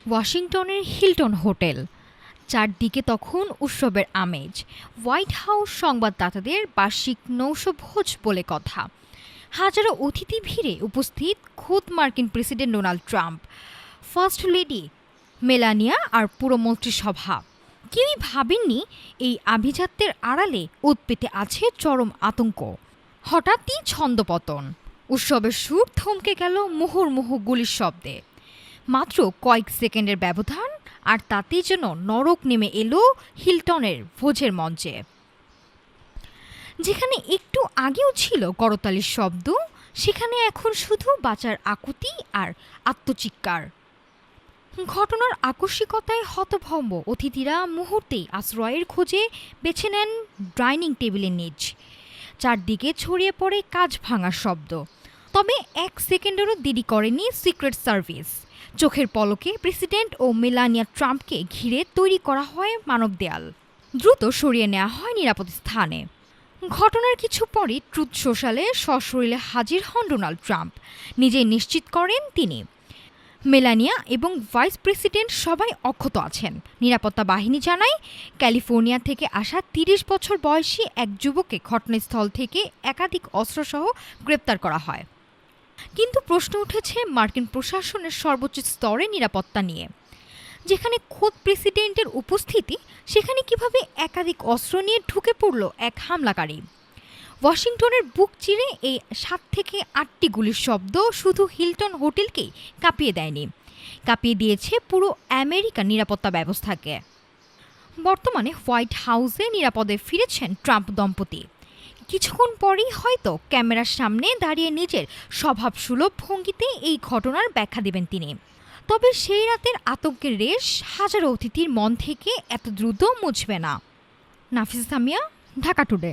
ওয়াশিংটনের Hilton hotel. চারদিকে তখন উৎসবের আমেজ। হোয়াইট হাউস সংবাদদাতাদের বার্ষিক নৌশভোজ বলে কথা। হাজারো অতিথি ভিড়ে উপস্থিত খোদ মার্কিন president Donald Trump, first lady Melania আর পুরো মন্ত্রিসভা। কেউই ভাবেননি এই আভিজাত্যের আড়ালে উৎপেতে আছে চরম আতঙ্ক। হঠাৎই ছন্দপতন, উৎসবের সুর থমকে গেল মুহুর্মুহু গুলির শব্দে। মাত্র কয়েক সেকেন্ডের ব্যবধান, আর তাতেই যেন নরক নেমে এলো হিলটনের ভোজের মঞ্চে। যেখানে একটু আগেও ছিল করতালির শব্দ, সেখানে এখন শুধু বাঁচার আকুতি আর আত্মচিৎকার। ঘটনার আকস্মিকতায় হতভম্ব অতিথিরা মুহূর্তেই আশ্রয়ের খোঁজে বেছে নেন ডাইনিং টেবিলের নিচ। চারদিকে ছড়িয়ে পড়ে কাঁচ ভাঙার শব্দ। তবে এক সেকেন্ডেরও দেরি করেনি সিক্রেট সার্ভিস। চোখের পলকে প্রেসিডেন্ট ও মেলানিয়া ট্রাম্পকে ঘিরে তৈরি করা হয় মানব দেয়াল। দ্রুত সরিয়ে নেওয়া হয় নিরাপদ স্থানে। ঘটনার কিছু পরই ট্রুথ সোশ্যালে সশরীরে হাজির হন ডোনাল্ড ট্রাম্প। নিজেই নিশ্চিত করেন তিনি, মেলানিয়া এবং ভাইস প্রেসিডেন্ট সবাই অক্ষত আছেন। নিরাপত্তা বাহিনী জানায়, ক্যালিফোর্নিয়া থেকে আসা ৩০ বছর বয়সী এক যুবককে ঘটনাস্থল থেকে একাধিক অস্ত্রসহ গ্রেপ্তার করা হয়। কিন্তু প্রশ্ন উঠেছে মার্কিন প্রশাসনের সর্বোচ্চ স্তরে নিরাপত্তা নিয়ে। যেখানে খোদ প্রেসিডেন্টের উপস্থিতি, সেখানে কিভাবে একাধিক অস্ত্র নিয়ে ঢুকে পড়ল এক হামলাকারী। ওয়াশিংটনের বুক চিরে এই ৭ থেকে ৮টি গুলির শব্দ শুধু হিলটন হোটেলকেই কাঁপিয়ে দেয়নি, কাঁপিয়ে দিয়েছে পুরো আমেরিকার নিরাপত্তা ব্যবস্থাকে। বর্তমানে হোয়াইট হাউসে নিরাপদে ফিরেছেন ট্রাম্প দম্পতি। কিছুক্ষণ পরেই হয়তো ক্যামেরার সামনে দাঁড়িয়ে নিজের স্বভাবসুলভ ভঙ্গিতে এই ঘটনার ব্যাখ্যা দেবেন তিনি। তবে সেই রাতের আতঙ্কের রেশ হাজারো অতিথির মন থেকে এত দ্রুত মুছবে না। নাফিসা সামিয়া, ঢাকা টুডে।